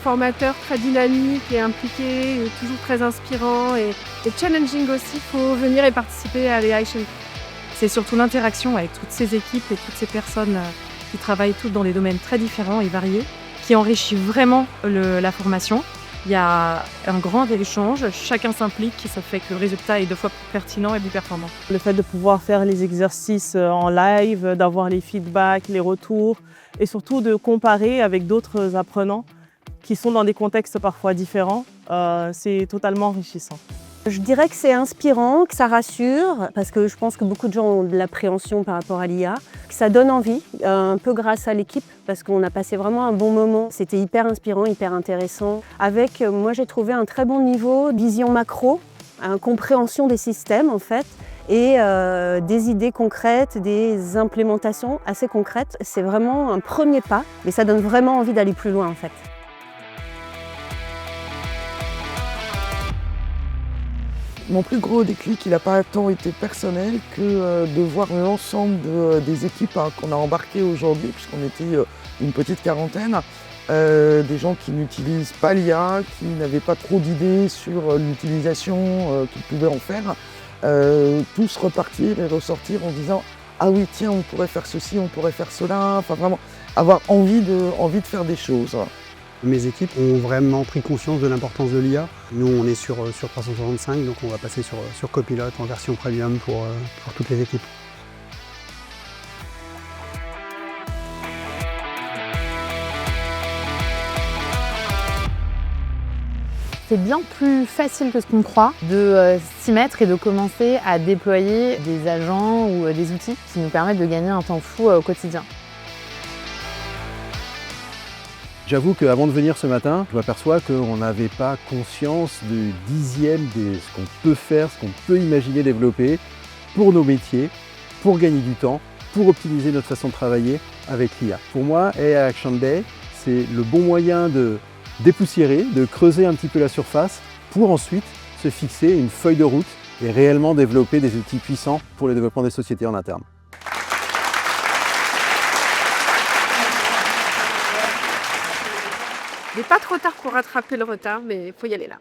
formateur très dynamique et impliqué, toujours très inspirant et challenging aussi. Il faut venir et participer à l'AI Week. C'est surtout l'interaction avec toutes ces équipes et toutes ces personnes qui travaillent toutes dans des domaines très différents et variés, qui enrichit vraiment la formation. Il y a un grand échange, chacun s'implique, ça fait que le résultat est 2 fois plus pertinent et plus performant. Le fait de pouvoir faire les exercices en live, d'avoir les feedbacks, les retours et surtout de comparer avec d'autres apprenants qui sont dans des contextes parfois différents, c'est totalement enrichissant. Je dirais que c'est inspirant, que ça rassure, parce que je pense que beaucoup de gens ont de l'appréhension par rapport à l'IA, que ça donne envie, un peu grâce à l'équipe, parce qu'on a passé vraiment un bon moment. C'était hyper inspirant, hyper intéressant. Avec, moi j'ai trouvé un très bon niveau, vision macro, compréhension des systèmes en fait, et des idées concrètes, des implémentations assez concrètes. C'est vraiment un premier pas, mais ça donne vraiment envie d'aller plus loin en fait. Mon plus gros déclic, il n'a pas tant été personnel que de voir l'ensemble des équipes qu'on a embarquées aujourd'hui, puisqu'on était une petite quarantaine, des gens qui n'utilisent pas l'IA, qui n'avaient pas trop d'idées sur l'utilisation qu'ils pouvaient en faire, tous repartir et ressortir en disant « Ah oui, tiens, on pourrait faire ceci, on pourrait faire cela », enfin vraiment avoir envie de faire des choses. Mes équipes ont vraiment pris conscience de l'importance de l'IA. Nous, on est sur 365, donc on va passer sur Copilot en version premium pour toutes les équipes. C'est bien plus facile que ce qu'on croit de s'y mettre et de commencer à déployer des agents ou des outils qui nous permettent de gagner un temps fou au quotidien. J'avoue qu'avant de venir ce matin, je m'aperçois qu'on n'avait pas conscience du dixième de ce qu'on peut faire, ce qu'on peut imaginer développer pour nos métiers, pour gagner du temps, pour optimiser notre façon de travailler avec l'IA. Pour moi, AI Action Day, c'est le bon moyen de dépoussiérer, de creuser un petit peu la surface pour ensuite se fixer une feuille de route et réellement développer des outils puissants pour le développement des sociétés en interne. Il n'est pas trop tard pour rattraper le retard, mais il faut y aller là.